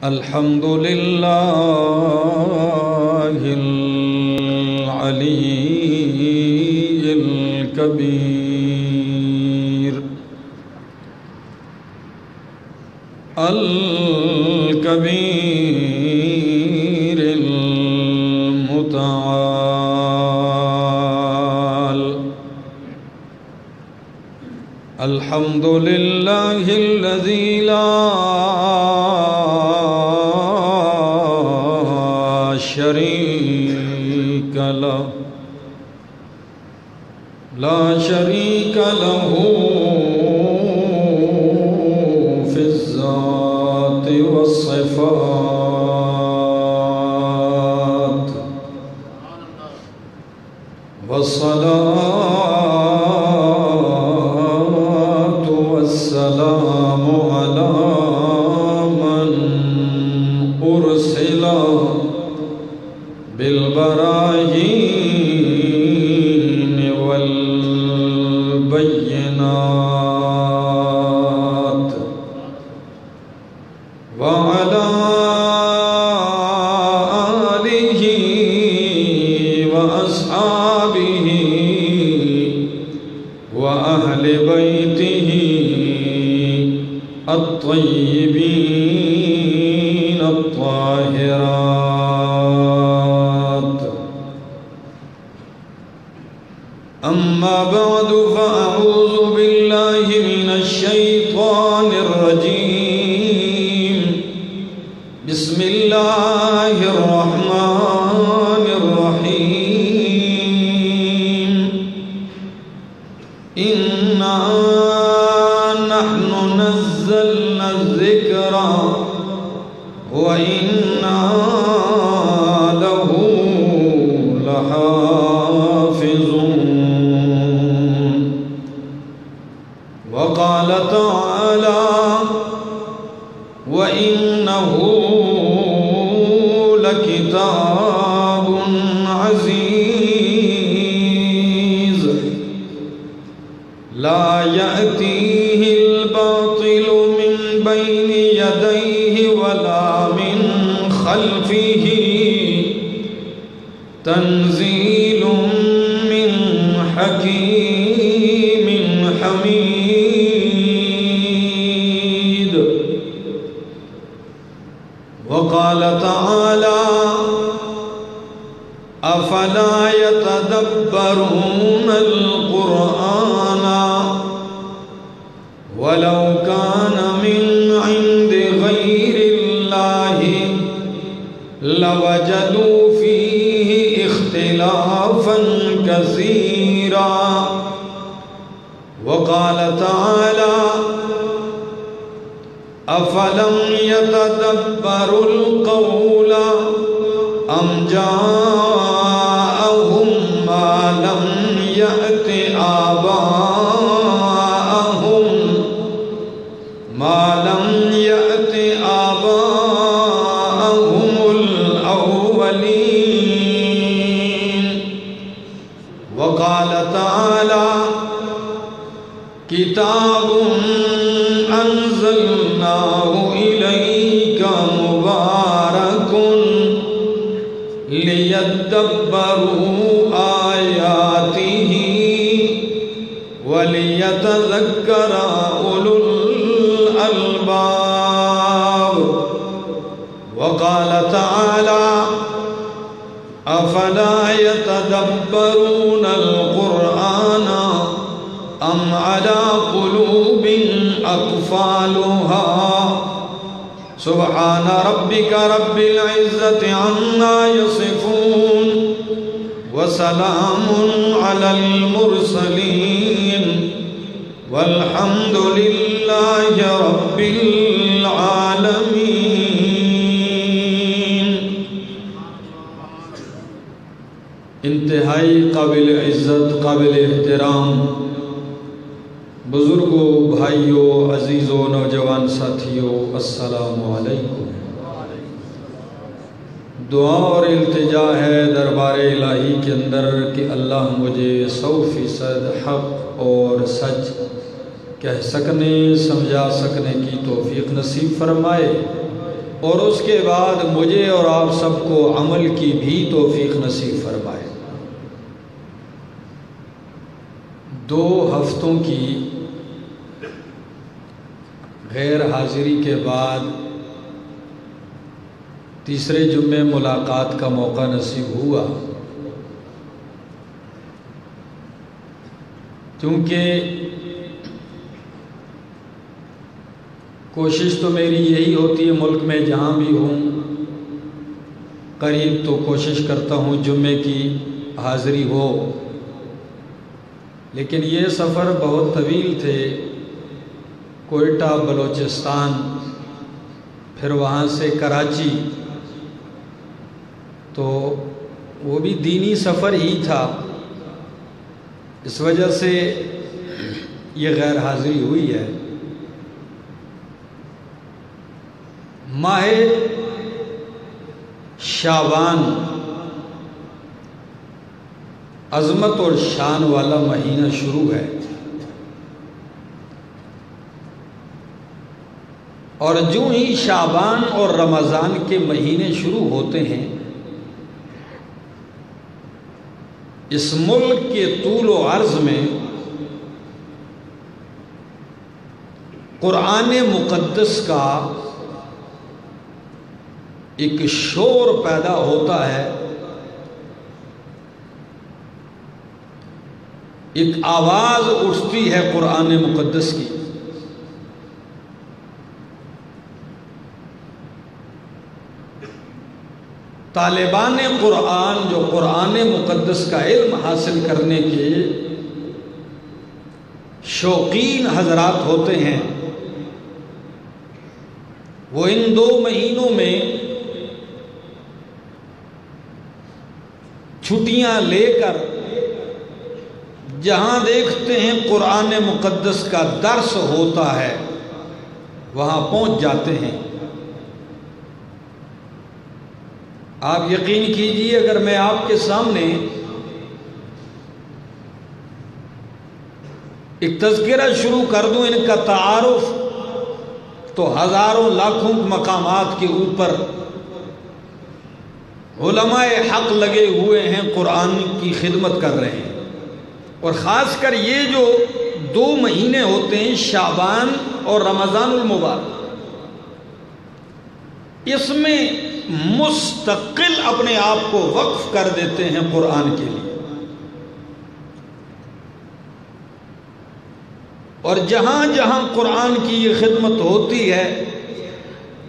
الحمد لله العلي الكبير المتعال. الحمد لله الذي لا شريك له في الذات والصفات، والصلاة والسلام على من أرسل بالبراهين والبينات، وعلى آله وأصحابه وأهل بيته الطيبين الطاهرات. أما بعد، فأعوذ بالله من الشيطان الرجيم. بسم الله الرحمن الرحيم. إنا نحن نزلنا الذكر وإنا له لحافظون. وقال تعالى: وإنه لكتاب عزيز لا يأتيه الباطل من بين يديه ولا من خلفه، تنزيل من حكيم حميد. وقال تعالى: أفلا يتدبرون القرآن ولو كان من عند غير الله لوجدوا فيه اختلافا كثيرا. وقال تعالى: أفلم يتدبروا القول أم جاءهم ما لم يأت آباءهم الأولين. وقال تعالى: كتاب أنزلناه إليك مبارك ليدبروا آياته وليتذكر أولو الألباب. وقال تعالى: أفلا يتدبرون القرآن أم على قلوب أقفالها. سبحان ربك رب العزة عما يصفون، وسلام على المرسلين، والحمد لله رب العالمين. انتہائی قابل عزت، قابل احترام بزرگوں، بھائیوں، عزیزوں، نوجوان ساتھیوں، السلام علیکم۔ دعا اور التجا ہے دربار الہی کے اندر کہ اللہ مجھے 100% حق اور سچ کہہ سکنے، سمجھا سکنے کی توفیق نصیب فرمائے، اور اس کے بعد مجھے اور آپ سب کو عمل کی بھی توفیق نصیب فرمائے۔ 2 ہفتوں کی غیر حاضری کے بعد تیسرے جمعے ملاقات کا موقع نصیب ہوا، کیونکہ کوشش تو میری یہی ہوتی ہے ملک میں جہاں بھی ہوں قریب، تو کوشش کرتا ہوں جمعے کی حاضری ہو، لیکن یہ سفر بہت طویل تھے، کوئٹہ بلوچستان، پھر وہاں سے کراچی، تو وہ بھی دینی سفر ہی تھا، اس وجہ سے یہ غیر حاضری ہوئی ہے۔ ماہ شعبان عظمت اور شان والا مہینہ شروع ہے، اور جو ہی شعبان اور رمضان کے مہینے شروع ہوتے ہیں، اس ملک کے طول و عرض میں قرآن مقدس کا ایک شور پیدا ہوتا ہے، ایک آواز اٹھتی ہے قرآن مقدس کی۔ طالبان قرآن جو قرآن مقدس کا علم حاصل کرنے کے شوقین حضرات ہوتے ہیں، وہ ان 2 مہینوں میں چھٹیاں لے کر جہاں دیکھتے ہیں قرآن مقدس کا درس ہوتا ہے وہاں پہنچ جاتے ہیں۔ آپ یقین کیجئے، اگر میں آپ کے سامنے ایک تذکرہ شروع کر دوں ان کا تعارف، تو ہزاروں لاکھوں مقامات کے اوپر علماء حق لگے ہوئے ہیں، قرآن کی خدمت کر رہے ہیں، اور خاص کر یہ جو 2 مہینے ہوتے ہیں شعبان اور رمضان المبارک، اس میں مستقل اپنے آپ کو وقف کر دیتے ہیں قرآن کے لیے، اور جہاں جہاں قرآن کی یہ خدمت ہوتی ہے،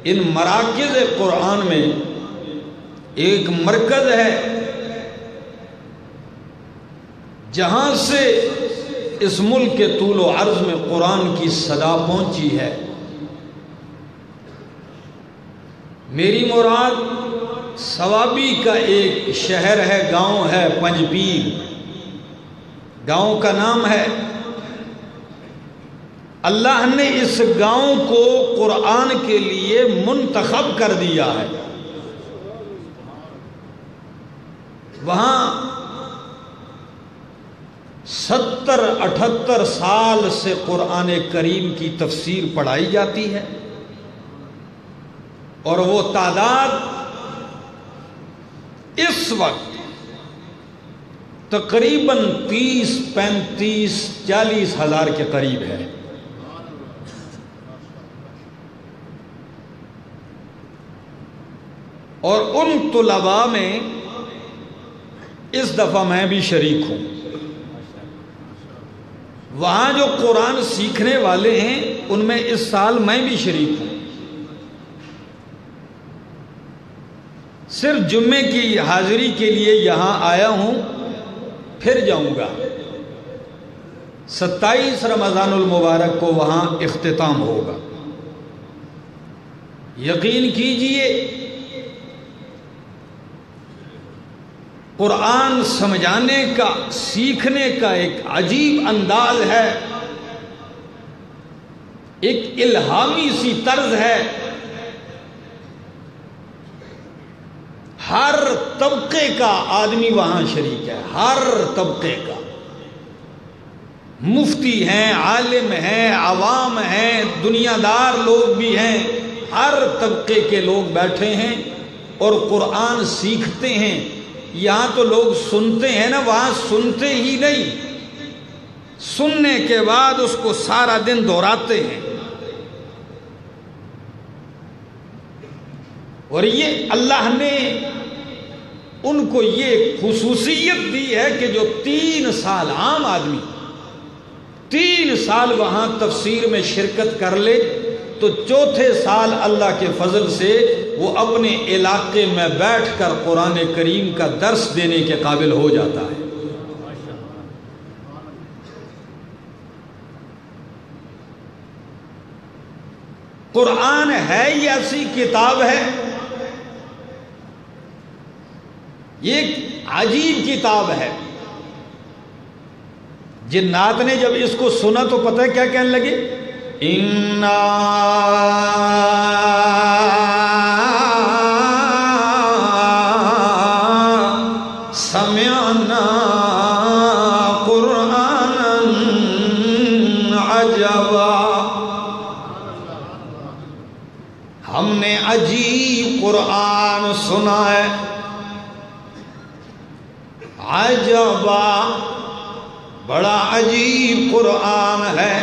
ان مراکز قرآن میں ایک مرکز ہے جہاں سے اس ملک کے طول و عرض میں قرآن کی صدا پہنچی ہے۔ میری مراد سوابی کا ایک شہر ہے، گاؤں ہے پنجپیر، گاؤں کا نام ہے۔ اللہ نے اس گاؤں کو قرآن کے لیے منتخب کر دیا ہے۔ وہاں 70-78 سال سے قرآن کریم کی تفسیر پڑھائی جاتی ہے، اور وہ تعداد اس وقت تقریباً 30-35-40 ہزار کے قریب ہے۔ اور ان طلباء میں اس دفعہ میں بھی شریک ہوں۔ وہاں جو قرآن سیکھنے والے ہیں ان میں اس سال میں بھی شریک ہوں۔ صرف جمعے کی حاضری کے لیے یہاں آیا ہوں، پھر جاؤں گا۔ 27 رمضان المبارک کو وہاں اختتام ہوگا۔ یقین کیجئے قرآن سمجھانے کا، سیکھنے کا ایک عجیب انداز ہے، ایک الہامی سی طرز ہے۔ ہر طبقے کا آدمی وہاں شریک ہے، ہر طبقے کا، مفتی ہیں، عالم ہیں، عوام ہیں، دنیا دار لوگ بھی ہیں، ہر طبقے کے لوگ بیٹھے ہیں اور قرآن سیکھتے ہیں۔ یہاں تو لوگ سنتے ہیں نا، وہاں سنتے ہی نہیں، سننے کے بعد اس کو سارا دن دہراتے ہیں۔ اور یہ اللہ نے ان کو یہ خصوصیت دی ہے کہ جو 3 سال، عام آدمی 3 سال وہاں تفسیر میں شرکت کر لے تو چوتھے سال اللہ کے فضل سے وہ اپنے علاقے میں بیٹھ کر قرآن کریم کا درس دینے کے قابل ہو جاتا ہے۔ قرآن ہے یہ ایسی کتاب ہے، یہ ایک عجیب کتاب ہے۔ جنات نے جب اس کو سنا تو پتہ ہے کیا کہنے لگے؟ اِنَّا سَمِعْنَا قُرْآنًا عَجَبًا، ہم نے عجیب قرآن سنا ہے۔ عجبا، بڑا عجیب قرآن ہے۔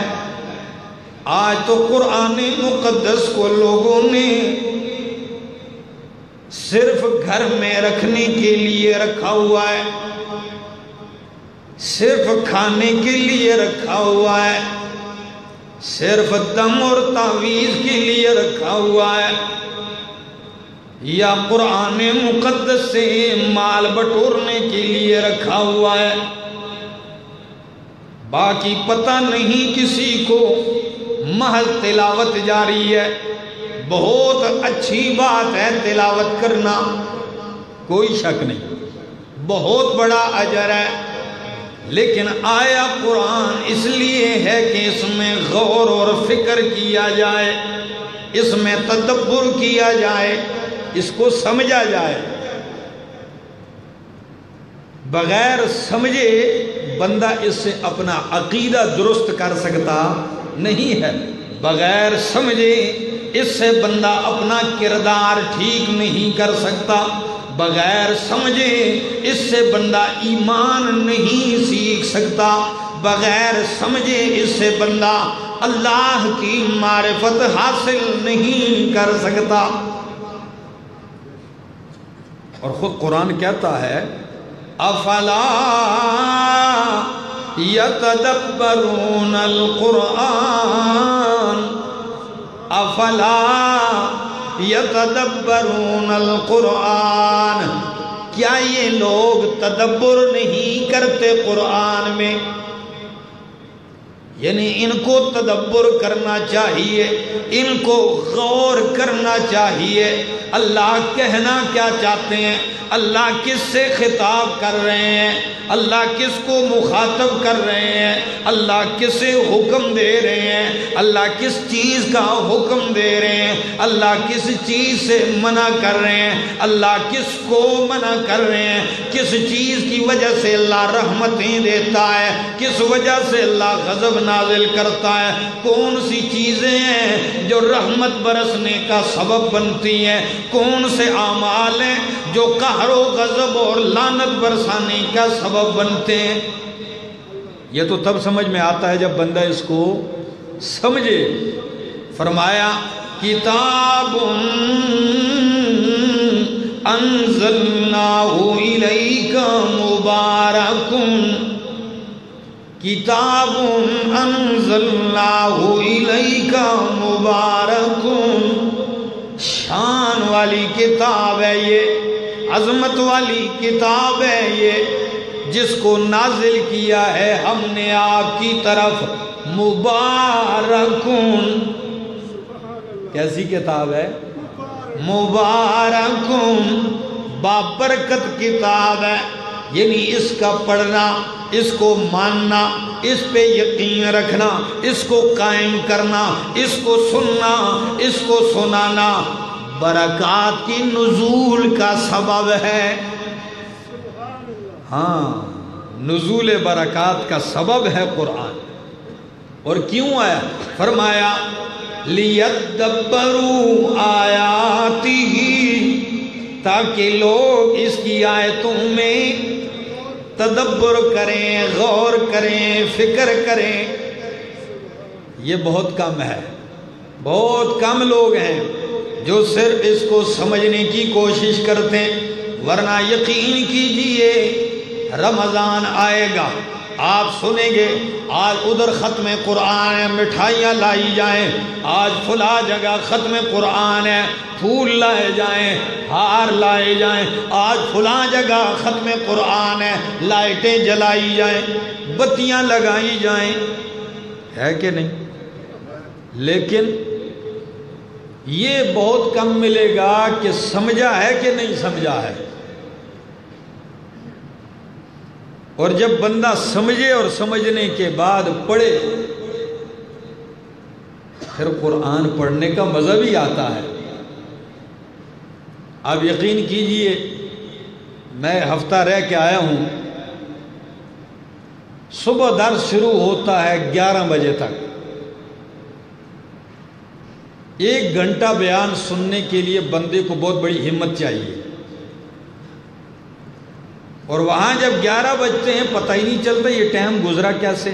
آج تو قرآن مقدس کو لوگوں نے صرف گھر میں رکھنے کے لیے رکھا ہوا ہے، صرف کھانے کے لیے رکھا ہوا ہے، صرف دم اور تعویذ کے لیے رکھا ہوا ہے، یا قرآن مقدس سے مال بٹورنے کے لیے رکھا ہوا ہے۔ باقی پتہ نہیں کسی کو، محض تلاوت جاری ہے۔ بہت اچھی بات ہے تلاوت کرنا، کوئی شک نہیں، بہت بڑا اجر ہے، لیکن آیا قرآن اس لیے ہے کہ اس میں غور اور فکر کیا جائے، اس میں تدبر کیا جائے، اس کو سمجھا جائے۔ بغیر سمجھے بندہ اس سے اپنا عقیدہ درست کر سکتا نہیں ہے، بغیر سمجھے اس سے بندہ اپنا کردار ٹھیک نہیں کر سکتا، بغیر سمجھے اس سے بندہ ایمان نہیں سیکھ سکتا، بغیر سمجھے اس سے بندہ اللہ کی معرفت حاصل نہیں کر سکتا۔ اور خود قرآن کہتا ہے افلا یتدبرون القرآن، افلا یتدبرون القرآن، کیا یہ لوگ تدبر نہیں کرتے قرآن میں؟ یعنی ان کو تدبر کرنا چاہیے، ان کو غور کرنا چاہیے۔ اللہ کہنا کیا چاہتے ہیں، اللہ کس سے خطاب کر رہے ہیں، اللہ کس کو مخاطب کر رہے ہیں، اللہ کس سے حکم دے رہے ہیں، اللہ کس چیز کا حکم دے رہے ہیں، اللہ کس چیز سے منع کر رہے ہیں، اللہ کس کو منع کر رہے ہیں، کس چیز کی وجہ سے اللہ رحمتیں دیتا ہے، کس وجہ سے اللہ غضب نازل کرتا ہے، کون سی چیزیں ہیں جو رحمت برسنے کا سبب بنتی ہیں، کون سے اعمال ہیں جو قہر و غضب اور لعنت برسانے کا سبب بنتے ہیں۔ یہ تو تب سمجھ میں آتا ہے جب بندہ اس کو سمجھے۔ فرمایا کتاب انزلناہ الیک مبارک، کتاب انزلناہ الیک مبارک، شان والی کتاب ہے یہ، عظمت والی کتاب ہے یہ، جس کو نازل کیا ہے ہم نے آپ کی طرف، مبارکون، کیسی کتاب ہے؟ مبارکون، بابرکت کتاب ہے، یعنی اس کا پڑھنا، اس کو ماننا، اس پہ یقین رکھنا، اس کو قائم کرنا، اس کو سننا، اس کو سنانا برکات کی نزول کا سبب ہے۔ ہاں، نزول برکات کا سبب ہے قرآن۔ اور کیوں آیا؟ فرمایا لیدبروا آیاتہ، تاکہ لوگ اس کی آیتوں میں تدبر کریں، غور کریں، فکر کریں۔ یہ بہت کم ہے، بہت کم لوگ ہیں جو صرف اس کو سمجھنے کی کوشش کرتے ہیں۔ ورنہ یقین کیجئے رمضان آئے گا، آپ سنیں گے آج ادھر ختم قرآن ہے، مٹھائیاں لائی جائیں، آج فلاں جگہ ختم قرآن ہے، پھول لائے جائیں، ہار لائے جائیں، آج فلاں جگہ ختم قرآن ہے، لائٹیں جلائی جائیں، بتیاں لگائی جائیں، ہے کہ نہیں؟ لیکن یہ بہت کم ملے گا کہ سمجھا ہے کہ نہیں سمجھا ہے۔ اور جب بندہ سمجھے اور سمجھنے کے بعد پڑھے، پھر قرآن پڑھنے کا مزہ بھی آتا ہے۔ آپ یقین کیجئے میں ہفتہ رہ کے آیا ہوں، صبح درس شروع ہوتا ہے 11 بجے تک، 1 گھنٹہ بیان سننے کے لیے بندے کو بہت بڑی ہمت چاہیے، اور وہاں جب 11 بجتے ہیں پتہ ہی نہیں چلتا یہ ٹائم گزرا کیسے۔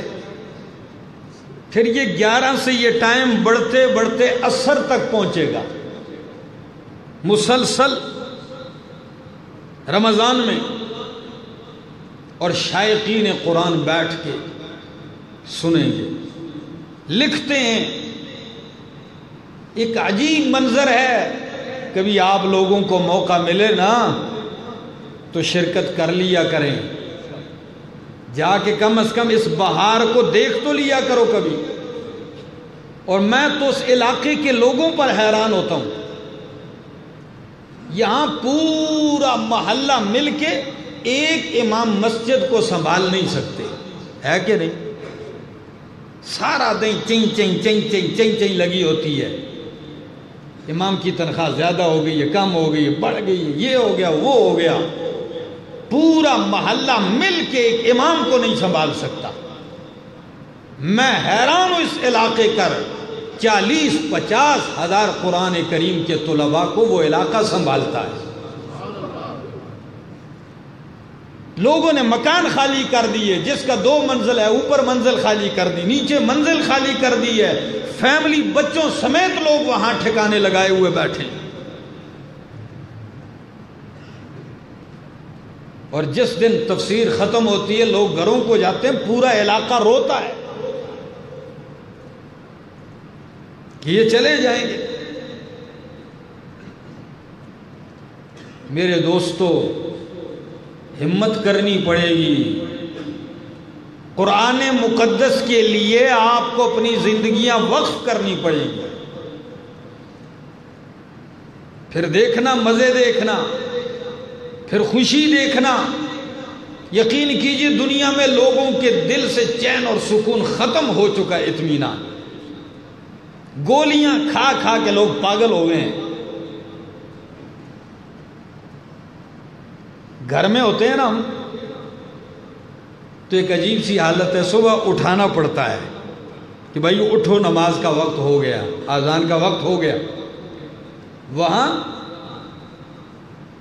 پھر یہ 11 سے یہ ٹائم بڑھتے بڑھتے عصر تک پہنچے گا، مسلسل رمضان میں، اور شائقین قرآن بیٹھ کے سنیں گے، لکھتے ہیں۔ ایک عجیب منظر ہے، کبھی آپ لوگوں کو موقع ملے نا تو شرکت کر لیا کریں، جا کے کم از کم اس بہار کو دیکھ تو لیا کرو کبھی۔ اور میں تو اس علاقے کے لوگوں پر حیران ہوتا ہوں، یہاں پورا محلہ مل کے ایک امام مسجد کو سنبھال نہیں سکتے، ہے کہ نہیں؟ سارا دن چیں چیں چیں چیں چیں چیں لگی ہوتی ہے، امام کی تنخواہ زیادہ ہو گئی ہے، کم ہو گئی ہے، بڑھ گئی ہے، یہ ہو گیا وہ ہو گیا، پورا محلہ مل کے ایک امام کو نہیں سنبھال سکتا۔ میں حیران ہوں اس علاقے کر 40-50 ہزار قرآن کریم کے طلباء کو وہ علاقہ سنبھالتا ہے۔ لوگوں نے مکان خالی کر دیے، جس کا 2 منزل ہے اوپر منزل خالی کر دی، نیچے منزل خالی کر دی ہے، فیملی بچوں سمیت لوگ وہاں ٹھکانے لگائے ہوئے بیٹھے، اور جس دن تفسیر ختم ہوتی ہے لوگ گھروں کو جاتے ہیں، پورا علاقہ روتا ہے کہ یہ چلے جائیں گے۔ میرے دوستو، ہمت کرنی پڑے گی، قرآن مقدس کے لیے آپ کو اپنی زندگیاں وقف کرنی پڑے گی، پھر دیکھنا مزے دیکھنا، پھر خوشی دیکھنا۔ یقین کیجئے دنیا میں لوگوں کے دل سے چین اور سکون ختم ہو چکا ہے، اطمینان۔ گولیاں کھا کھا کے لوگ پاگل ہو گئے ہیں۔ گھر میں ہوتے ہیں نا ہم تو ایک عجیب سی حالت ہے، صبح اٹھانا پڑتا ہے کہ بھائی اٹھو، نماز کا وقت ہو گیا، اذان کا وقت ہو گیا۔ وہاں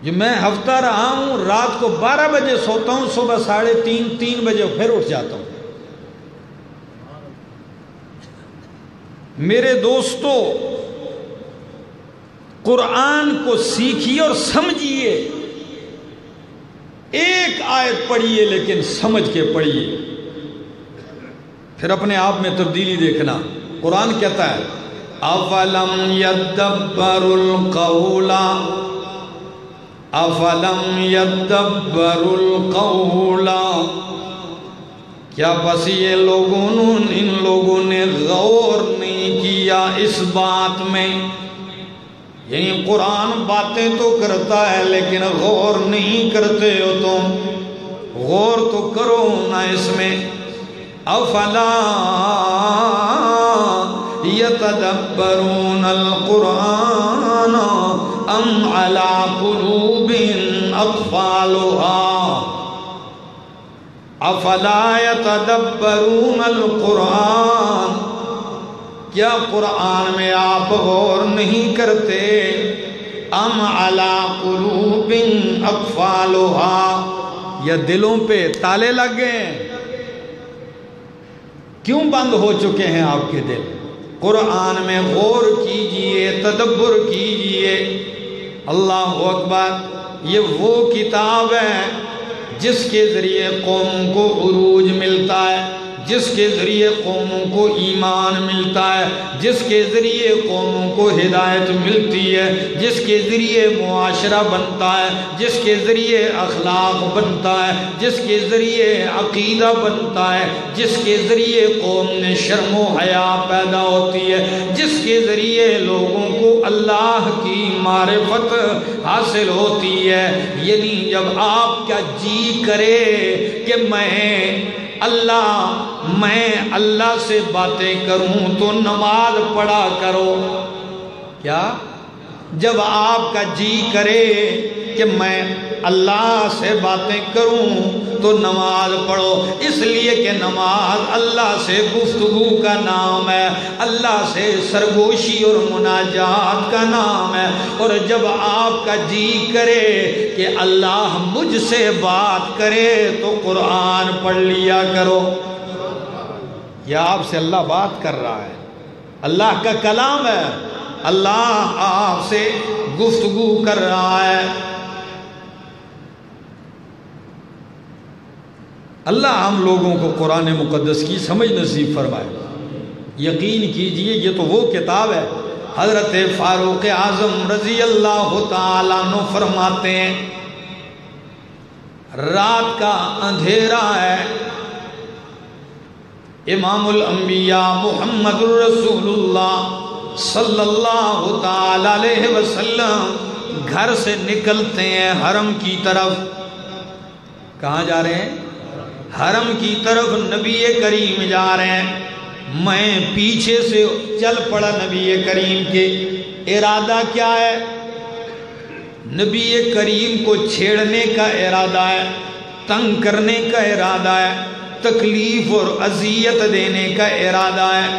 جو میں ہفتہ رہا ہوں، رات کو 12 بجے سوتا ہوں، صبح 3:30 بجے پھر اٹھ جاتا ہوں۔ میرے دوستو، قرآن کو سیکھیے اور سمجھیے، ایک آیت پڑھیے لیکن سمجھ کے پڑھیے، پھر اپنے آپ میں تبدیلی دیکھنا۔ قرآن کہتا ہے افلم یدبروا القول افلم یدبروا القول، کیا بس یہ ان لوگوں نے غور نہیں کیا اس بات میں؟ یعنی قرآن باتیں تو کرتا ہے لیکن غور نہیں کرتے ہو تم، غور تو کرو نا اس میں۔ افلا یتدبرون القرآن ام علی قلوب اقفالها، افلا یتدبرون القرآن، کیا قرآن میں آپ غور نہیں کرتے؟ ام علی قلوب اقفالها، یا دلوں پہ تالے لگ گئے ہیں؟ کیوں بند ہو چکے ہیں آپ کے دل؟ قرآن میں غور کیجئے، تدبر کیجئے۔ اللہ اکبر، یہ وہ کتاب ہے جس کے ذریعے قوموں کو عروج ملتا ہے، جس کے ذریعے قوموں کو ایمان ملتا ہے، جس کے ذریعے قوموں کو ہدایت ملتی ہے، جس کے ذریعے معاشرہ بنتا ہے، جس کے ذریعے اخلاق بنتا ہے، جس کے ذریعے عقیدہ بنتا ہے، جس کے ذریعے قوم میں شرم و حیا پیدا ہوتی ہے، جس کے ذریعے لوگوں کو اللہ کی معرفت حاصل ہوتی ہے۔ یعنی جب آپ کا جی کرے کہ میں اللہ سے باتیں کروں تو نماز پڑھا کرو۔ کیا؟ جب آپ کا جی کرے کہ میں اللہ سے باتیں کروں تو نماز پڑھو، اس لیے کہ نماز اللہ سے گفتگو کا نام ہے، اللہ سے سرگوشی اور مناجات کا نام ہے۔ اور جب آپ کا جی کرے کہ اللہ مجھ سے بات کرے تو قرآن پڑھ لیا کرو۔ یا آپ سے اللہ بات کر رہا ہے، اللہ کا کلام ہے، اللہ آپ سے گفتگو کر رہا ہے۔ اللہ ہم لوگوں کو قرآن مقدس کی سمجھ نصیب فرمائے۔ یقین کیجئے یہ تو وہ کتاب ہے، حضرت فاروق اعظم رضی اللہ تعالیٰ عنہ فرماتے ہیں رات کا اندھیرا ہے، امام الانبیاء محمد الرسول اللہ صلی اللہ تعالیٰ علیہ وسلم گھر سے نکلتے ہیں حرم کی طرف۔ کہاں جا رہے ہیں؟ حرم کی طرف نبی کریم جا رہے ہیں۔ میں پیچھے سے چل پڑا نبی کریم کے۔ ارادہ کیا ہے؟ نبی کریم کو چھیڑنے کا ارادہ ہے، تنگ کرنے کا ارادہ ہے، تکلیف اور اذیت دینے کا ارادہ ہے۔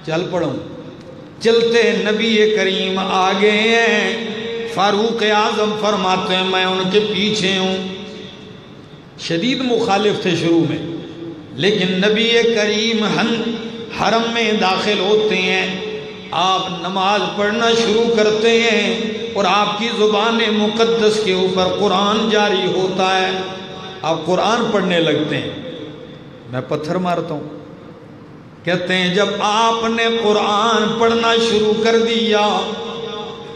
چل پڑوں، چلتے نبی کریم آگے ہیں، فاروق اعظم فرماتے ہیں میں ان کے پیچھے ہوں۔ شدید مخالف تھے شروع میں، لیکن نبی کریم حرم میں داخل ہوتے ہیں، آپ نماز پڑھنا شروع کرتے ہیں اور آپ کی زبان مقدس کے اوپر قرآن جاری ہوتا ہے۔ آپ قرآن پڑھنے لگتے ہیں، میں پتھر مارتا ہوں۔ کہتے ہیں جب آپ نے قرآن پڑھنا شروع کر دیا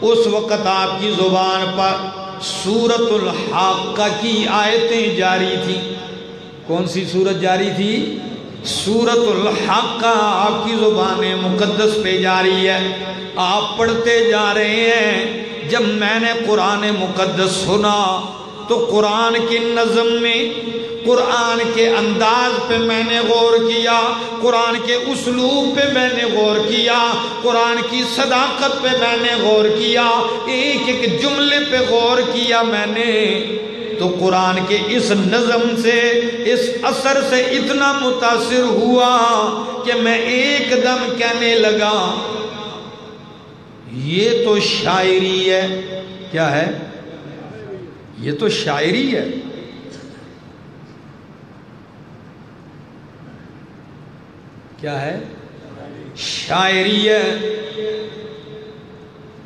اس وقت آپ کی زبان پر سورۃ الحاقہ کی آیتیں جاری تھی۔ کون سی سورت جاری تھی؟ سورۃ الحاقہ آپ کی زبان مقدس پہ جاری ہے، آپ پڑھتے جا رہے ہیں۔ جب میں نے قرآن مقدس سنا تو قرآن کی نظم میں، قرآن کے انداز پہ میں نے غور کیا، قرآن کے اسلوب پہ میں نے غور کیا، قرآن کی صداقت پہ میں نے غور کیا، ایک ایک جملے پہ غور کیا میں نے، تو قرآن کے اس نظم سے، اس اثر سے اتنا متاثر ہوا کہ میں ایک دم کہنے لگا یہ تو شاعری ہے۔ کیا ہے؟ یہ تو شاعری ہے۔ کیا ہے؟ شاعری ہے۔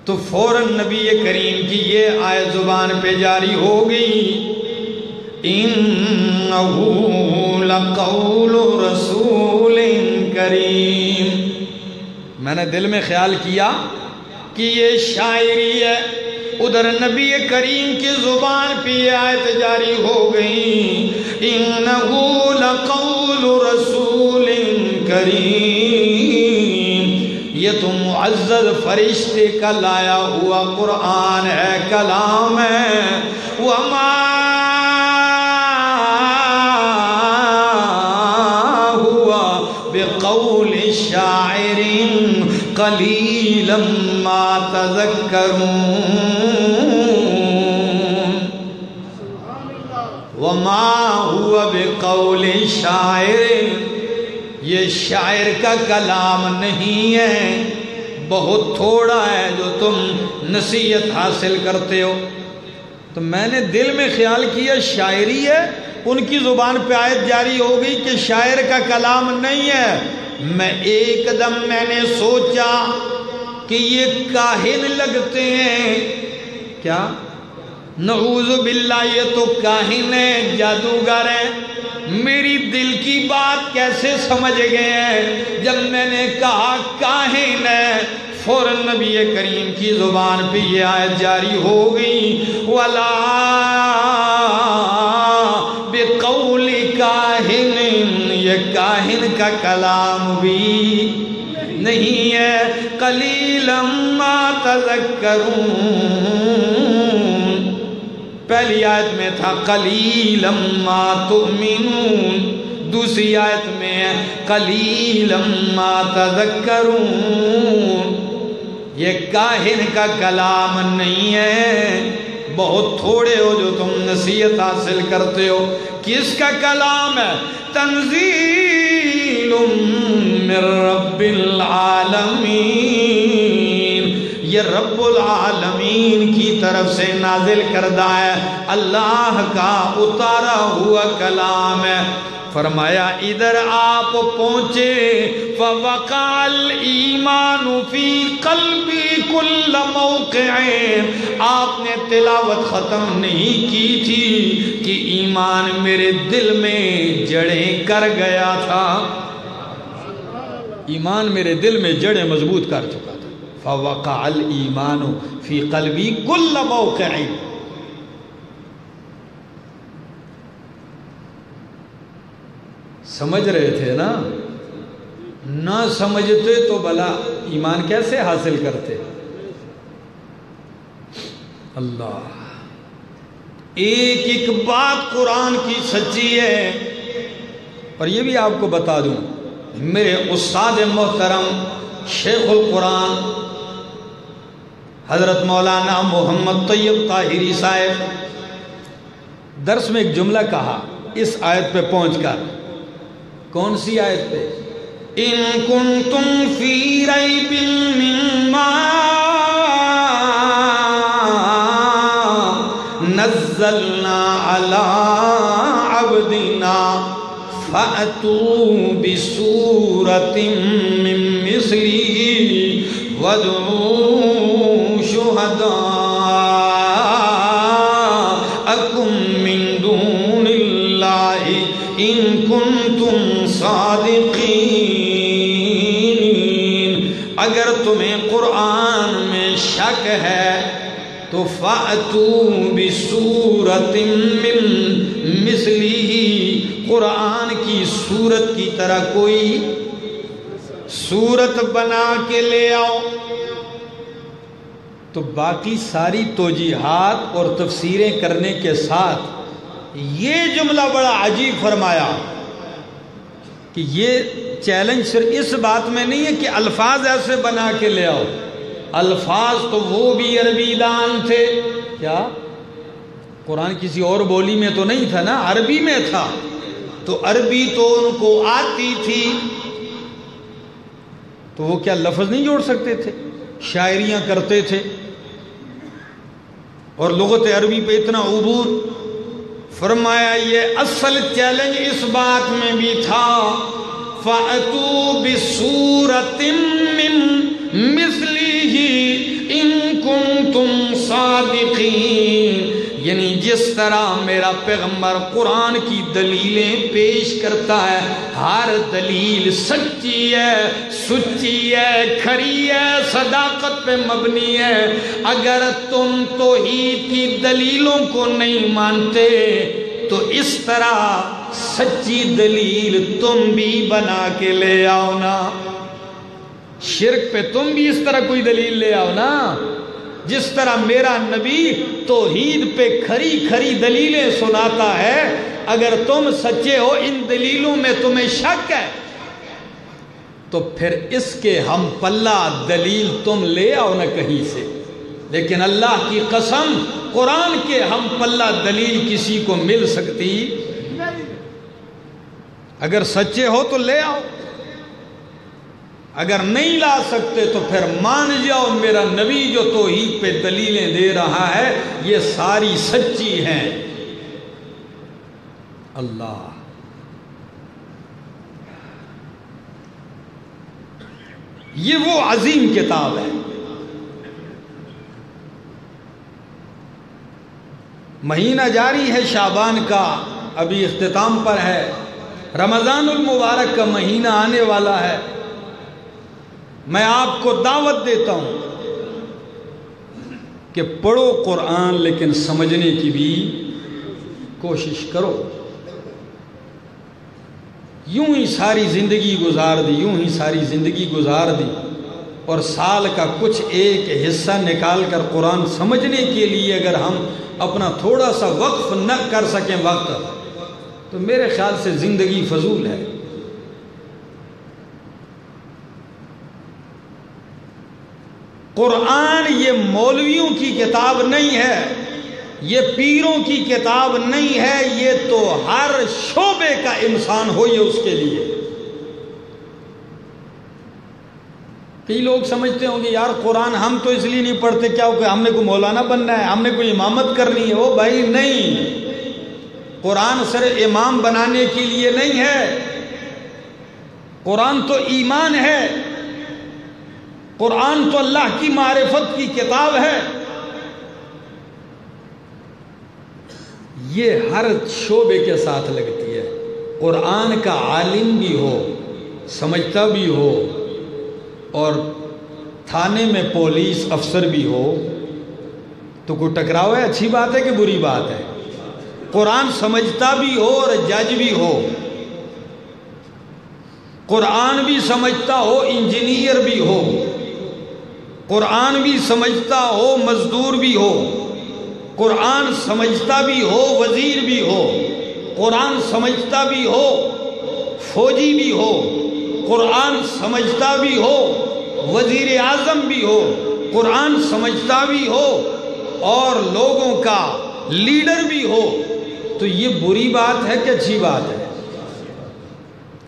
تو فوراً نبی کریم کی یہ آیت زبان پہ جاری ہو گئی، اِنَّهُ لَقَوْلُ رَسُولٍ کریم۔ میں نے دل میں خیال کیا کہ یہ شاعری ہے، ادھر نبی کریم کی زبان پہ یہ آیت جاری ہو گئی، اِنَّهُ لَقَوْلُ رَسُولٍ کریم۔ یہ تو معزز فرشتے کا لایا ہوا قرآن ہے، کلام ہے۔ وَمَا هُوَ بِقَوْلِ شَاعِرٍ قَلِيلًا مَا تَذَكَّرُونَ۔ وَمَا هُوَ بِقَوْلِ شَاعِرٍ، یہ شاعر کا کلام نہیں ہے، بہت تھوڑا ہے جو تم نصیحت حاصل کرتے ہو۔ تو میں نے دل میں خیال کیا شاعری ہے، ان کی زبان پہ آیت جاری ہو گئی کہ شاعر کا کلام نہیں ہے۔ میں ایک دم میں نے سوچا کہ یہ کاہن لگتے ہیں کیا؟ نعوذ باللہ، یہ تو کاہن ہے، جادوگر ہے۔ میری دل کی بات کیسے سمجھ گئے ہیں؟ جب میں نے کہا کاہن ہے، فوراً نبی کریم کی زبان پہ یہ آیت جاری ہو گئی، وَلَا بِقَوْلِ کَاہِنٍ، یہ کاہن کا کلام بھی نہیں ہے۔ قَلِيلًا مَا تَذَكَّرُونَ، پہلی آیت میں تھا قلیلا ما تؤمنون، دوسری آیت میں ہے قلیلا ما تذکرون۔ یہ کاہن کا کلام نہیں ہے، بہت تھوڑے ہو جو تم نصیحت حاصل کرتے ہو۔ کس کا کلام ہے؟ تنزیل من رب العالمین، یہ رب العالمین کی طرف سے نازل کردہ ہے، اللہ کا اتارا ہوا کلام ہے۔ فرمایا ادھر آپ پہنچے، فَوَقَعَ الْإِيمَانُ فِي قَلْبِي كُلَّ مَوْقِعٍ، آپ نے تلاوت ختم نہیں کی تھی کہ ایمان میرے دل میں جڑیں کر گیا تھا، ایمان میرے دل میں جڑیں مضبوط کر چکا تھا۔ فَوَقَعَ الْإِيمَانُ فِي قَلْبِي كُلَّ مَوْقِعٍ، سمجھ رہے تھے نا؟ نہ سمجھتے تو بھلا ایمان کیسے حاصل کرتے؟ اللہ، ایک ایک بات قرآن کی سچی ہے۔ اور یہ بھی آپ کو بتا دوں، میرے استاد محترم شیخ القرآن حضرت مولانا محمد طیب طاہری صاحب درس میں ایک جملہ کہا اس آیت پہ پہنچ کر۔ کون سی آیت پہ؟ ان کنتم فی ریب مما نزلنا علی عبدنا فأتوا بسورة من مثله وادعوا شهداءكم من دون الله إن كنتم صادقین۔ اگر تمہیں قرآن میں شک ہے تو فَأْتُوا بِسُورَةٍ مِّن مِثْلِهِ، قرآن کی صورت کی طرح کوئی صورت بنا کے لے آؤ۔ تو باقی ساری توجیحات اور تفسیریں کرنے کے ساتھ یہ جملہ بڑا عجیب فرمایا کہ یہ چیلنج صرف اس بات میں نہیں ہے کہ الفاظ ایسے بنا کے لے آؤ، الفاظ تو وہ بھی عربی دان تھے۔ کیا قرآن کسی اور بولی میں تو نہیں تھا نا، عربی میں تھا، تو عربی تو ان کو آتی تھی، تو وہ کیا لفظ نہیں جوڑ سکتے تھے؟ شاعریاں کرتے تھے اور لغت عربی پہ اتنا عبور۔ فرمایا یہ اصل چیلنج اس بات میں بھی تھا، فَأْتُوا بِسُورَةٍ مِّن مِثْلِهِ إِن كُنتُمْ صَادِقِينَ، یعنی جس طرح میرا پیغمبر قرآن کی دلیلیں پیش کرتا ہے، ہر دلیل سچی ہے، سچی ہے، کھری ہے، صداقت پہ مبنی ہے۔ اگر تم توحید کی دلیلوں کو نہیں مانتے تو اس طرح سچی دلیل تم بھی بنا کے لے آؤ نا، شرک پہ تم بھی اس طرح کوئی دلیل لے آؤ نا، جس طرح میرا نبی توحید پہ کھری کھری دلیلیں سناتا ہے۔ اگر تم سچے ہو، ان دلیلوں میں تمہیں شک ہے تو پھر اس کے ہم پلہ دلیل تم لے آؤ نا کہیں سے۔ لیکن اللہ کی قسم قرآن کے ہم پلہ دلیل کسی کو مل سکتی؟ اگر سچے ہو تو لے آؤ۔ اگر نہیں لا سکتے تو پھر مان جاؤ میرا نبی جو توحید پہ دلیلیں دے رہا ہے یہ ساری سچی ہیں۔ اللہ، یہ وہ عظیم کتاب ہے۔ مہینہ جاری ہے شعبان کا، ابھی اختتام پر ہے، رمضان المبارک کا مہینہ آنے والا ہے۔ میں آپ کو دعوت دیتا ہوں کہ پڑھو قرآن لیکن سمجھنے کی بھی کوشش کرو۔ یوں ہی ساری زندگی گزار دی اور سال کا کچھ ایک حصہ نکال کر قرآن سمجھنے کے لیے اگر ہم اپنا تھوڑا سا وقف نہ کر سکیں وقت، تو میرے خیال سے زندگی فضول ہے۔ قرآن یہ مولویوں کی کتاب نہیں ہے، یہ پیروں کی کتاب نہیں ہے، یہ تو ہر شعبے کا انسان ہو یہ اس کے لیے۔ کئی لوگ سمجھتے ہوں گے یار قرآن ہم تو اس لیے نہیں پڑھتے کیا کہ ہم نے کوئی مولانا بننا ہے، ہم نے کوئی امامت کرنی ہے۔ وہ بھائی نہیں، قرآن صرف امام بنانے کے لیے نہیں ہے، قرآن تو ایمان ہے، قرآن تو اللہ کی معرفت کی کتاب ہے۔ یہ ہر شعبے کے ساتھ لگتی ہے۔ قرآن کا عالم بھی ہو، سمجھتا بھی ہو، اور تھانے میں پولیس افسر بھی ہو تو کوئی ٹکراؤ ہے؟ اچھی بات ہے کہ بری بات ہے؟ قرآن سمجھتا بھی ہو اور جج بھی ہو، قرآن بھی سمجھتا ہو انجینئر بھی ہو، قرآن بھی سمجھتا ہو مزدور بھی ہو، قرآن سمجھتا بھی ہو وزیر بھی ہو، قرآن سمجھتا بھی ہو فوجی بھی ہو، قرآن سمجھتا بھی ہو وزیر اعظم بھی ہو، قرآن سمجھتا بھی ہو اور لوگوں کا لیڈر بھی ہو، تو یہ بری بات ہے کہ اچھی بات ہے؟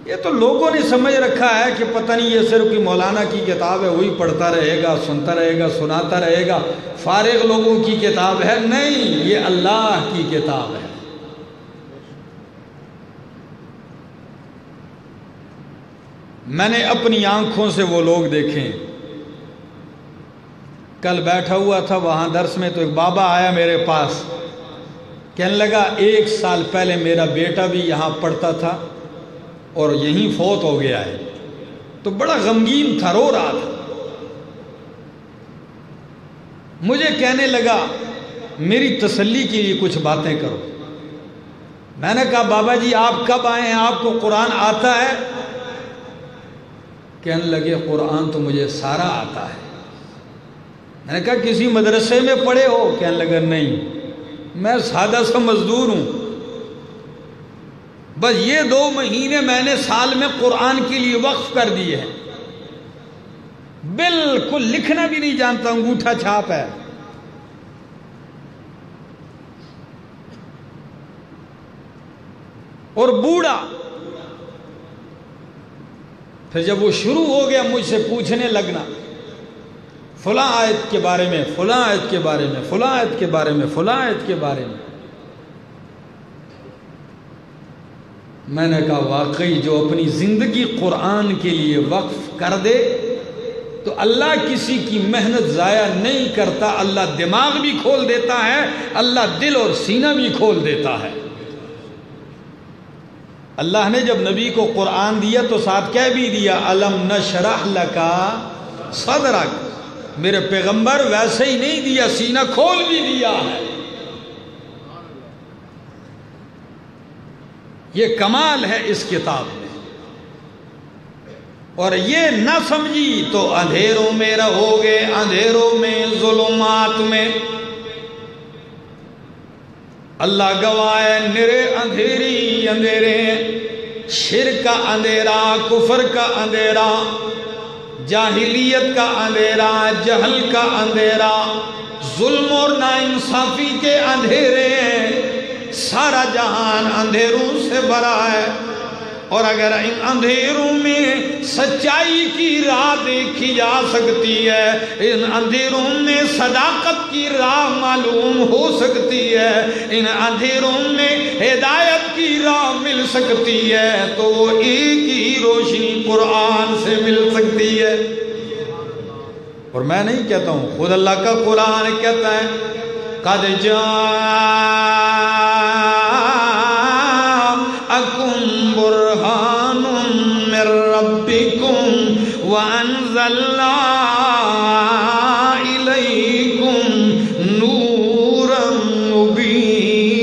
یہ تو لوگوں نے سمجھ رکھا ہے کہ پتہ نہیں یہ صرف کوئی مولانا کی کتاب ہے، وہی پڑھتا رہے گا، سنتا رہے گا، سناتا رہے گا، فارغ لوگوں کی کتاب ہے۔ نہیں، یہ اللہ کی کتاب ہے۔ میں نے اپنی آنکھوں سے وہ لوگ دیکھیں۔ کل بیٹھا ہوا تھا وہاں درس میں تو ایک بابا آیا میرے پاس، کہنے لگا 1 سال پہلے میرا بیٹا بھی یہاں پڑھتا تھا اور یہیں فوت ہو گیا ہے، تو بڑا غمگین تھا، رو رہا تھا۔ مجھے کہنے لگا میری تسلی کے لیے کچھ باتیں کرو۔ میں نے کہا بابا جی آپ کب آئے ہیں، آپ کو قرآن آتا ہے؟ کہنے لگے قرآن تو مجھے سارا آتا ہے۔ میں نے کہا کسی مدرسے میں پڑھے ہو؟ کہنے لگا نہیں، میں سادہ سا مزدور ہوں، بس یہ 2 مہینے میں نے سال میں قرآن کے لیے وقف کر دیے ہیں، بالکل لکھنا بھی نہیں جانتا، انگوٹھا چھاپ ہے۔ اور بوڑھا، پھر جب وہ شروع ہو گیا مجھ سے پوچھنے لگنا فلاں آیت کے بارے میں، فلاں آیت کے بارے میں، فلاں آیت کے بارے میں، فلاں آیت کے بارے میں، میں نے کہا واقعی جو اپنی زندگی قرآن کے لیے وقف کر دے تو اللہ کسی کی محنت ضائع نہیں کرتا، اللہ دماغ بھی کھول دیتا ہے، اللہ دل اور سینہ بھی کھول دیتا ہے۔ اللہ نے جب نبی کو قرآن دیا تو ساتھ کہہ بھی دیا الم نشرح لکا صدرک، میرے پیغمبر ویسے ہی نہیں دیا، سینہ کھول بھی دیا ہے۔ یہ کمال ہے اس کتاب میں، اور یہ نہ سمجھی تو اندھیروں میں رہو گے، اندھیروں میں، ظلمات میں۔ اللہ گواہ ہے نرے اندھیری اندھیرے، شرک کا اندھیرا، کفر کا اندھیرا، جاہلیت کا اندھیرا، جہل کا اندھیرا، ظلم اور ناانصافی کے اندھیرے ہیں۔ سارا جہان اندھیروں سے بھرا ہے اور اگر ان اندھیروں میں سچائی کی راہ دیکھی جا سکتی ہے، ان اندھیروں میں صداقت کی راہ معلوم ہو سکتی ہے، ان اندھیروں میں ہدایت کی راہ مل سکتی ہے، تو وہ ایک ہی روشنی قرآن سے مل سکتی ہے۔ اور میں نہیں کہتا ہوں، خود اللہ کا قرآن کہتا ہے قَدْ جَاءَكُمْ بُرْهَانٌ مِّن رَّبِّكُمْ وَأَنزَلْنَا إِلَيْكُمْ نُورًا مُّبِينًا،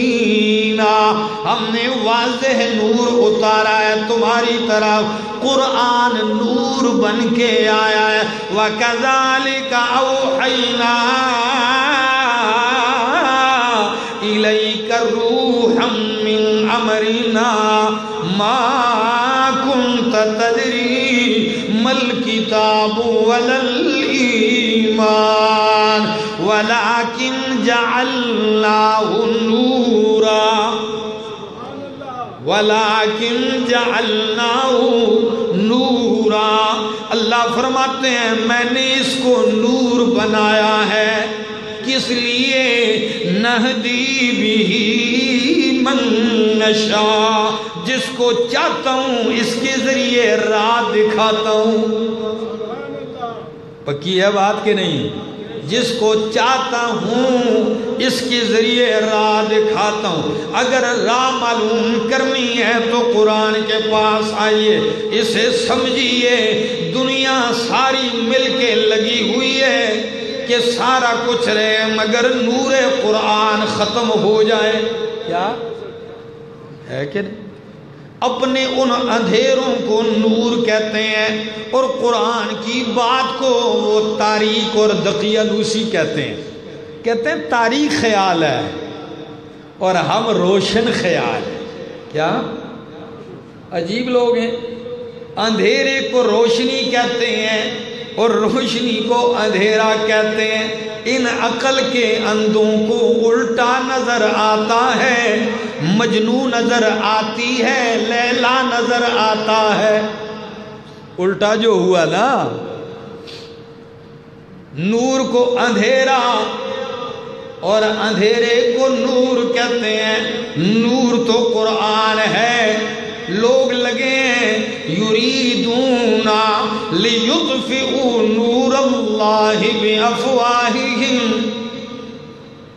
ہم نے واضح نور اتارا ہے تمہاری طرف، قرآن نور بن کے آیا ہے۔ وَكَذَلِكَ أَوْحَيْنَا إِلَيْكَ رُوحًا مِّنْ أَمْرِنَا مَا كُنْتَ تَدْرِي مَا الْكِتَابُ وَلَا الْإِيمَانُ وَلَكِنْ جَعَلْنَاهُ نُورًا وَلَكِنْ جَعَلْنَاهُ نُورًا۔ اللہ فرماتے ہیں میں نے اس کو نور بنایا ہے، کس لیے؟ نہدی بہ من نشاء، جس کو چاہتا ہوں اس کے ذریعے راہ دکھاتا ہوں۔ پکی ہے بات کہ نہیں؟ جس کو چاہتا ہوں اس کے ذریعے راہ دکھاتا ہوں۔ اگر راہ معلوم کرنی ہے تو قرآن کے پاس آئیے، اسے سمجھیے۔ دنیا ساری مل کے لگی ہوئی ہے کہ سارا کچھ رہے مگر نور قرآن ختم ہو جائے، کیا ہے کہ نہیں؟ اپنے ان اندھیروں کو نور کہتے ہیں، اور قرآن کی بات کو وہ تاریک اور دقیانوسی کہتے ہیں۔ کہتے ہیں تاریک خیال ہے اور ہم روشن خیال ہے۔ کیا عجیب لوگ ہیں، اندھیرے کو روشنی کہتے ہیں اور روشنی کو اندھیرا کہتے ہیں۔ ان عقل کے اندھوں کو الٹا نظر آتا ہے، مجنو نظر آتی ہے، لیلا نظر آتا ہے۔ الٹا جو ہوا نا، نور کو اندھیرا اور اندھیرے کو نور کہتے ہیں۔ نور تو قرآن ہے، لوگ لگے ہیں یریدون لیطفئوا نور اللہ بافواہہم،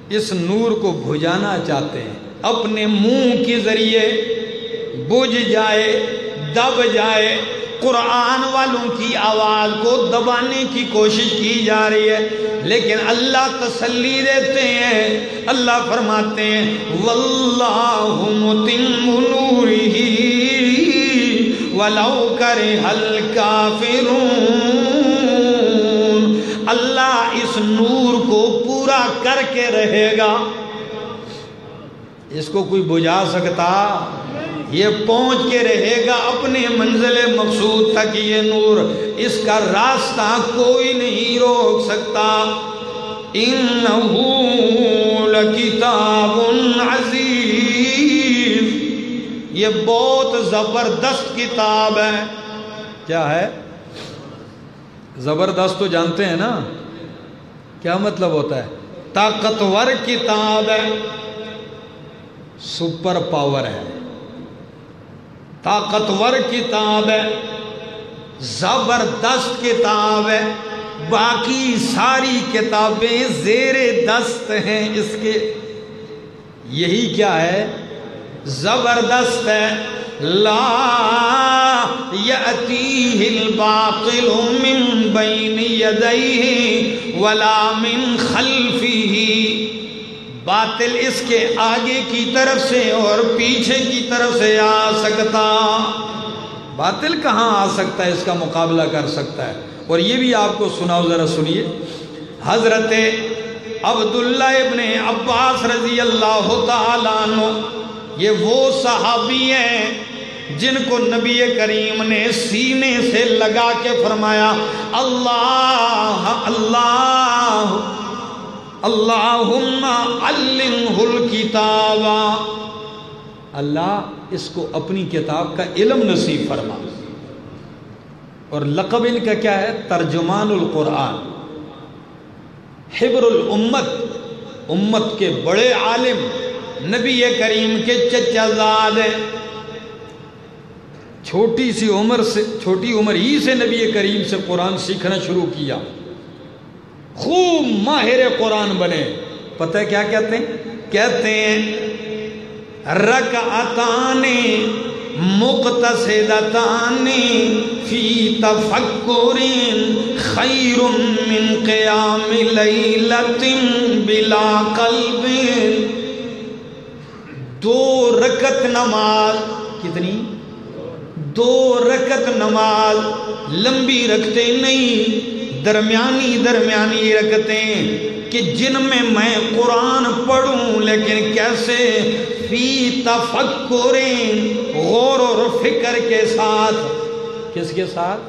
اس نور کو بجھانا چاہتے ہیں، اپنے منہ کے ذریعے بجھ جائے، دب جائے۔ قرآن والوں کی آواز کو دبانے کی کوشش کی جا رہی ہے، لیکن اللہ تسلی دیتے ہیں، اللہ فرماتے ہیں واللہ متم نورہ وَلَوْ كَرِهَ الْكَافِرُونَ، اللہ اس نور کو پورا کر کے رہے گا۔ اس کو کوئی بجھا سکتا؟ یہ پہنچ کے رہے گا اپنے منزل مقصود تک، یہ نور، اس کا راستہ کوئی نہیں روک سکتا۔ إِنَّهُ لَكِتَابٌ عَزِيزٌ، یہ بہت زبردست کتاب ہے۔ کیا ہے؟ زبردست تو جانتے ہیں نا کیا مطلب ہوتا ہے؟ طاقتور کتاب ہے، سپر پاور ہے، طاقتور کتاب ہے، زبردست کتاب ہے۔ باقی ساری کتابیں زیر دست ہیں اس کے، یہی کیا ہے؟ زبردست ہے۔ لا یأتیہ الباطل من بین یدیہ ولا من خلفہ، باطل اس کے آگے کی طرف سے اور پیچھے کی طرف سے آ سکتا، باطل کہاں آ سکتا ہے، اس کا مقابلہ کر سکتا ہے۔ اور یہ بھی آپ کو سناؤ، ذرا سنیے، حضرت عبداللہ ابن عباس رضی اللہ تعالیٰ عنہ، یہ وہ صحابی ہیں جن کو نبی کریم نے سینے سے لگا کے فرمایا اللہ اللہ اللہم علمہ الکتاب، اللہ اس کو اپنی کتاب کا علم نصیب فرما. اور لقب ان کا کیا ہے؟ ترجمان القرآن، حبر الامت، امت کے بڑے عالم، نبی کریم کے چچا زاد ہیں. چھوٹی عمر ہی سے نبی کریم سے قرآن سیکھنا شروع کیا، خوب ماہر قرآن بنے. پتہ ہے کیا کہتے ہیں؟ کہتے ہیں رکعتان مقتصدتان فی تفکر خیر من قیام لیلۃ بلا قلب. 2 رکعت نماز، کتنی؟ 2 رکعت نماز، لمبی رکھتے نہیں، درمیانی رکھتیں کہ جن میں میں قرآن پڑھوں، لیکن کیسے؟ فی تفکر، غور و فکر کے ساتھ. کس کے ساتھ؟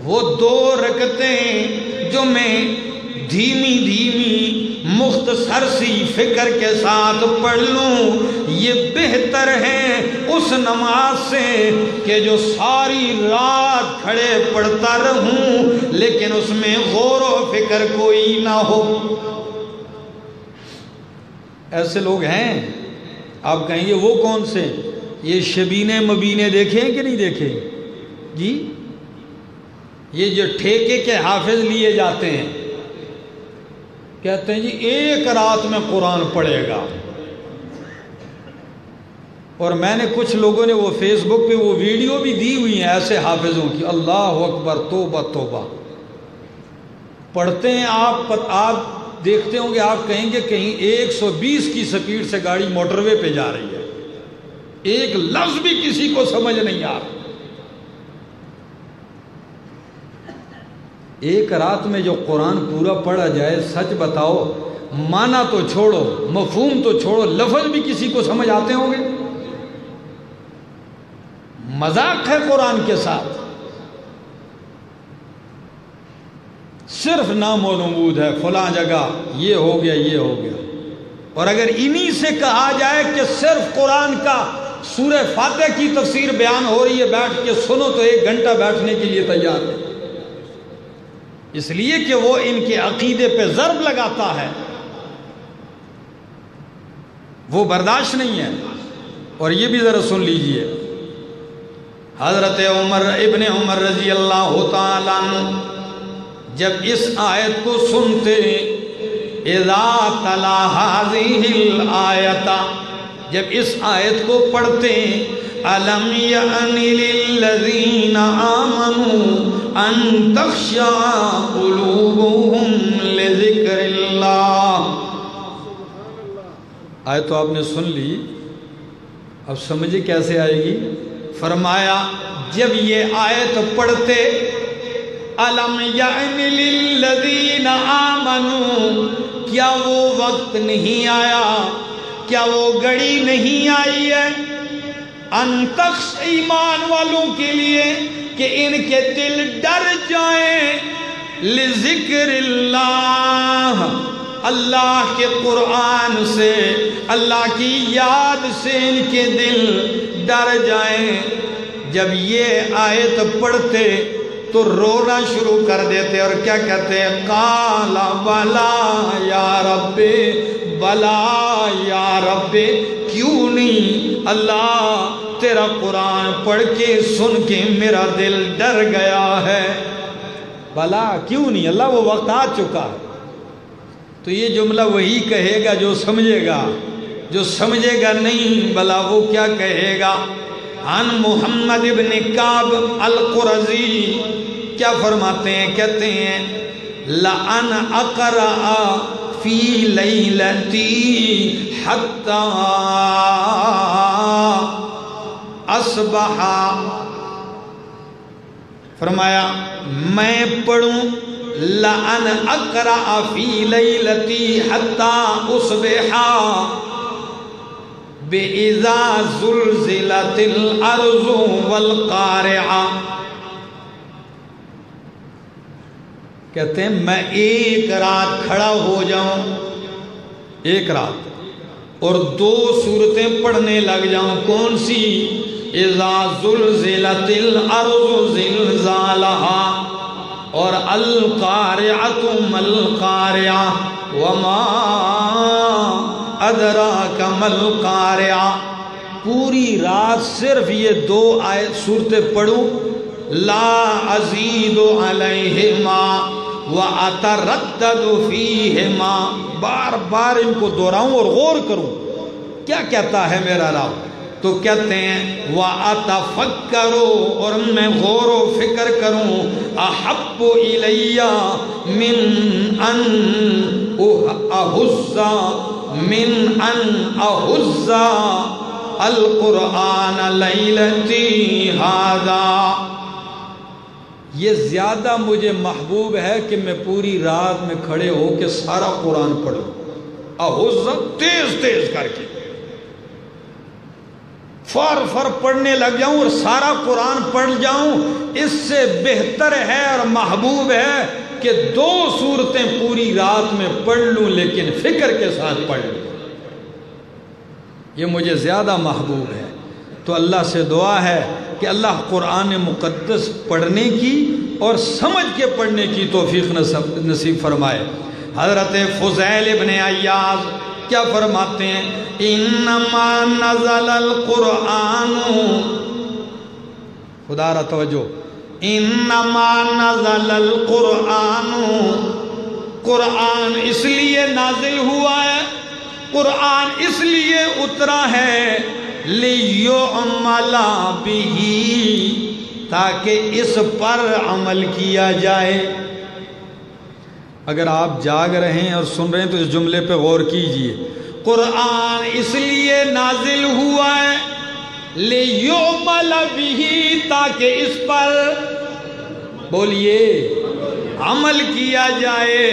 وہ 2 رکعتیں جو میں دھیمی مختصر سی فکر کے ساتھ پڑھ لوں، یہ بہتر ہے اس نماز سے کہ جو ساری رات کھڑے پڑھتا رہوں لیکن اس میں غور و فکر کوئی نہ ہو. ایسے لوگ ہیں. آپ کہیں گے وہ کون سے؟ یہ شبینے مبینے دیکھے ہیں کہ نہیں دیکھے جی؟ یہ جو ٹھیکے کے حافظ لیے جاتے ہیں، کہتے ہیں جی 1 رات میں قرآن پڑھے گا. اور میں نے کچھ لوگوں نے وہ فیس بک پہ وہ ویڈیو بھی دی ہوئی ہیں ایسے حافظوں کی. اللہ اکبر، توبہ توبہ. پڑھتے ہیں آپ دیکھتے ہوں گے، آپ کہیں گے کہیں 120 کی سپیڈ سے گاڑی موٹر وے پہ جا رہی ہے، ایک لفظ بھی کسی کو سمجھ نہیں آ رہا. 1 رات میں جو قرآن پورا پڑھا جائے، سچ بتاؤ، معنی تو چھوڑو، مفہوم تو چھوڑو، لفظ بھی کسی کو سمجھ آتے ہوں گے؟ مذاق ہے قرآن کے ساتھ، صرف نام و نمود ہے، فلاں جگہ یہ ہو گیا یہ ہو گیا. اور اگر انہی سے کہا جائے کہ صرف قرآن کا سورہ فاتحہ کی تفسیر بیان ہو رہی ہے، بیٹھ کے سنو، تو 1 گھنٹہ بیٹھنے کے لیے تیار ہے. اس لیے کہ وہ ان کے عقیدے پہ ضرب لگاتا ہے، وہ برداشت نہیں ہے. اور یہ بھی ذرا سن لیجئے، حضرت ابن عمر رضی اللہ تعالیٰ عنہ جب اس آیت کو سنتے، اذا تلا هذه الآیت، جب اس آیت کو پڑھتے، الم یأن للذین آمنوا ان تخشع قلوبهم لذکر اللہ. آیت تو آپ نے سن لی، اب سمجھے کیسے آئے گی. فرمایا جب یہ آیت پڑھتے، الم یأن للذین آمنوا، کیا وہ وقت نہیں آیا، کیا وہ گھڑی نہیں آئی ہے، ان تخش، ایمان والوں کے لیے، کہ ان کے دل ڈر جائیں، لذکر اللہ، اللہ کے قرآن سے، اللہ کی یاد سے ان کے دل ڈر جائیں. جب یہ آیت پڑھتے تو رونا شروع کر دیتے اور کیا کہتے ہیں؟ قال بلا یا رب، بلا یا رب، کیوں نہیں اللہ، تیرا قرآن پڑھ کے سن کے میرا دل ڈر گیا ہے. بلا، کیوں نہیں اللہ، وہ وقت آ چکا. تو یہ جملہ وہی کہے گا جو سمجھے گا، جو سمجھے گا نہیں بلا وہ کیا کہے گا. عن محمد ابن کعب القرظی کیا فرماتے ہیں؟ کہتے ہیں لَأَنْ أَقْرَأَ فِي لَيْلَتِي حَتَّى أَصْبَحَ، فرمایا میں پڑھوں، لَأَنْ أَقْرَأَ فِي لَيْلَتِي حَتَّى أُصْبِحَ بِإِذَا زُلْزِلَتِ الْأَرْضُ وَالْقَارِعَةُ. کہتے ہیں میں 1 رات کھڑا ہو جاؤں، 1 رات اور 2 سورتیں پڑھنے لگ جاؤں، کون سی؟ اذا زلزلت الارض زلزالها اور القارعة ما القارعة وما ادراک ما القارعة۔ پوری رات صرف یہ 2 سورتیں پڑھوں، لا ازید علیہما واتردد فیہما، بار بار ان کو دہراؤں اور غور کروں کیا کہتا ہے میرا رب۔ تو کہتے ہیں وَأَتَفَكَّرُ، اور میں غور و فکر کروں، احب الی من ان احز القرآن لیلتی ھذا، یہ زیادہ مجھے محبوب ہے کہ میں پوری رات میں کھڑے ہو کے سارا قرآن پڑھوں، احز تیز تیز کر کے فر پڑھنے لگ جاؤں اور سارا قرآن پڑھ جاؤں، اس سے بہتر ہے اور محبوب ہے کہ 2 سورتیں پوری رات میں پڑھ لوں لیکن فکر کے ساتھ پڑھ لوں، یہ مجھے زیادہ محبوب ہے۔ تو اللہ سے دعا ہے کہ اللہ قرآن مقدس پڑھنے کی اور سمجھ کے پڑھنے کی توفیق نصیب فرمائے۔ حضرت فضیل ابن عیاض کیا فرماتے ہیں؟ انما نزل القرآن، خدا را توجہ، انما نزل القرآن، قرآن اس لیے نازل ہوا ہے، قرآن اس لیے اترا ہے، لیعمل بہ، تاکہ اس پر عمل کیا جائے۔ اگر آپ جاگ رہے ہیں اور سن رہے ہیں تو اس جملے پہ غور کیجئے، قرآن اس لیے نازل ہوا ہے، لیعمل بہ، تاکہ اس پر بولیے عمل کیا جائے۔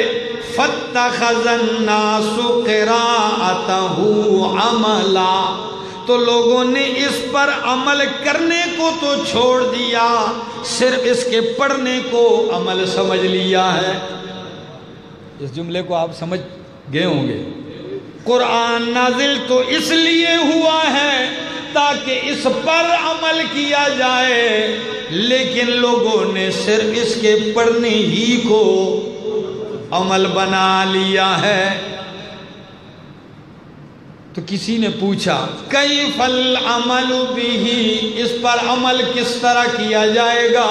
فاتخذ الناس قراءته عملا، تو لوگوں نے اس پر عمل کرنے کو تو چھوڑ دیا، صرف اس کے پڑھنے کو عمل سمجھ لیا ہے۔ اس جملے کو آپ سمجھ گئے ہوں گے۔ قرآن نازل تو اس لیے ہوا ہے تاکہ اس پر عمل کیا جائے، لیکن لوگوں نے صرف اس کے پڑھنے ہی کو عمل بنا لیا ہے۔ تو کسی نے پوچھا کیف العمل بہ، اس پر عمل کس طرح کیا جائے گا؟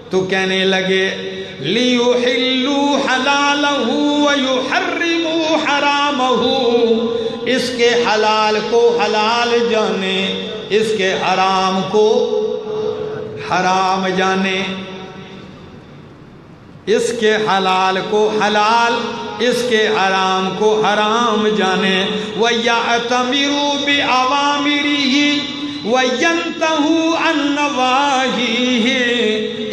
تو کہنے لگے لیحلوا حلالہ ویحرموا حرامہ، اس کے حلال کو حلال جانے، اس کے حرام کو حرام جانے، اس کے حلال کو حلال، اس کے حرام کو حرام جانے۔ وَيَعْتَمِرُوا بِأَوَامِرِهِ وَيَنْتَهُوا عَنْ نَوَاهِهِ،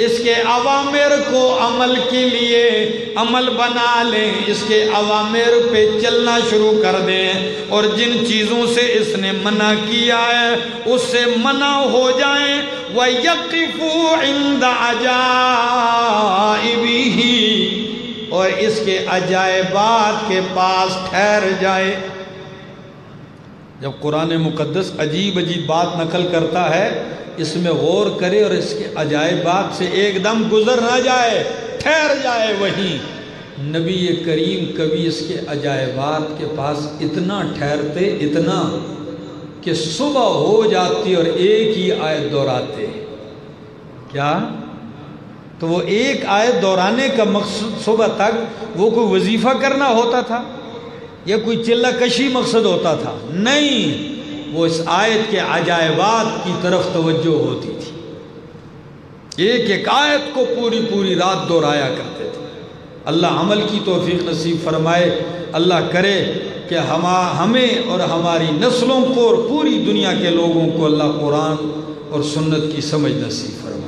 اس کے اوامر کو عمل کے لیے عمل بنا لیں، اس کے اوامر پہ چلنا شروع کر دیں، اور جن چیزوں سے اس نے منع کیا ہے اس سے منع ہو جائیں۔ وَيَقِفُوا عِنْدَ عَجَائِبِهِ، اور اس کے عجائبات کے پاس ٹھہر جائے۔ جب قرآن مقدس عجیب عجیب بات نقل کرتا ہے، اس میں غور کرے اور اس کے عجائبات سے ایک دم گزر نہ جائے، ٹھہر جائے وہیں۔ نبی کریم کبھی اس کے عجائبات کے پاس اتنا ٹھہرتے، اتنا کہ صبح ہو جاتی اور ایک ہی آیت دہراتے۔ کیا؟ تو وہ ایک آیت دہرانے کا مقصد صبح تک وہ کوئی وظیفہ کرنا ہوتا تھا یا کوئی چلہ کشی مقصد ہوتا تھا؟ نہیں، وہ اس آیت کے عجائبات کی طرف توجہ ہوتی تھی، ایک ایک آیت کو پوری پوری رات دہرایا کرتے تھے۔ اللہ عمل کی توفیق نصیب فرمائے۔ اللہ کرے کہ ہمیں اور ہماری نسلوں کو اور پوری دنیا کے لوگوں کو اللہ قرآن اور سنت کی سمجھ نصیب فرمائے۔